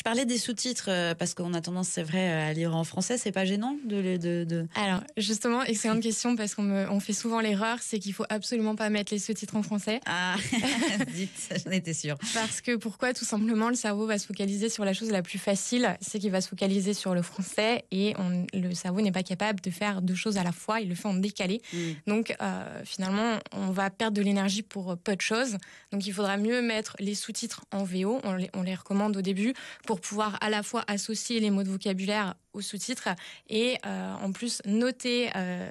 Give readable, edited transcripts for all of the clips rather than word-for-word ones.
Je parlais des sous-titres parce qu'on a tendance, c'est vrai, à lire en français. C'est pas gênant de... Alors, justement, excellente question parce qu'on fait souvent l'erreur, c'est qu'il faut absolument pas mettre les sous-titres en français. Ah, dites, j'en étais sûre. Parce que pourquoi? Tout simplement, le cerveau va se focaliser sur la chose la plus facile, c'est qu'il va se focaliser sur le français et le cerveau n'est pas capable de faire deux choses à la fois, il le fait en décalé. Donc, finalement, on va perdre de l'énergie pour peu de choses. Donc, il faudra mieux mettre les sous-titres en VO, on les recommande au début, pour pouvoir à la fois associer les mots de vocabulaire aux sous-titres et en plus noter,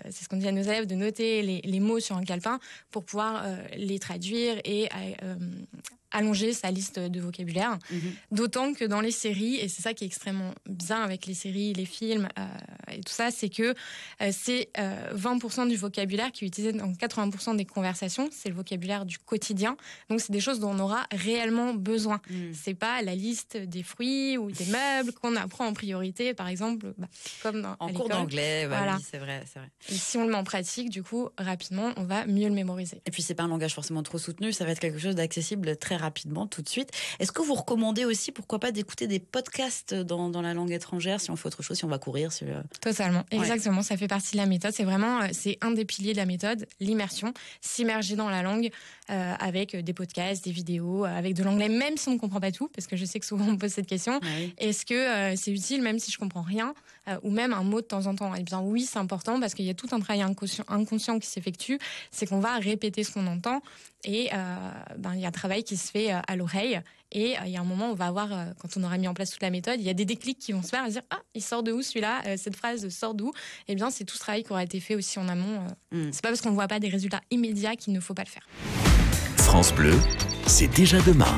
c'est ce qu'on dit à nos élèves, de noter les mots sur un calepin pour pouvoir les traduire et allonger sa liste de vocabulaire. D'autant que dans les séries, et c'est ça qui est extrêmement bien avec les séries, les films et tout ça, c'est que c'est 20% du vocabulaire qui est utilisé dans 80% des conversations, c'est le vocabulaire du quotidien. Donc c'est des choses dont on aura réellement besoin. C'est pas la liste des fruits ou des meubles qu'on apprend en priorité, par exemple, comme en cours d'anglais. Voilà. Oui, c'est vrai. Et si on le met en pratique, du coup, rapidement, on va mieux le mémoriser. Et puis c'est pas un langage forcément trop soutenu, ça va être quelque chose d'accessible très rapidement, tout de suite. Est-ce que vous recommandez aussi, pourquoi pas, d'écouter des podcasts dans la langue étrangère, si on fait autre chose, si on va courir Totalement, exactement, ça fait partie de la méthode. C'est un des piliers de la méthode, l'immersion, s'immerger dans la langue avec des podcasts, des vidéos, avec de l'anglais, même si on ne comprend pas tout, parce que je sais que souvent on me pose cette question. Oui. Est-ce que c'est utile, même si je comprends rien, ou même un mot de temps en temps? Eh bien oui, c'est important, parce qu'il y a tout un travail inconscient qui s'effectue, c'est qu'on va répéter ce qu'on entend, et il y a un travail qui se fait à l'oreille, et il y a un moment où on va avoir, quand on aura mis en place toute la méthode, il y a des déclics qui vont se faire, à se dire « Ah, il sort de où celui-là? Cette phrase sort d'où ?» Eh bien, c'est tout ce travail qui aura été fait aussi en amont. C'est pas parce qu'on ne voit pas des résultats immédiats qu'il ne faut pas le faire. France Bleu, c'est déjà demain.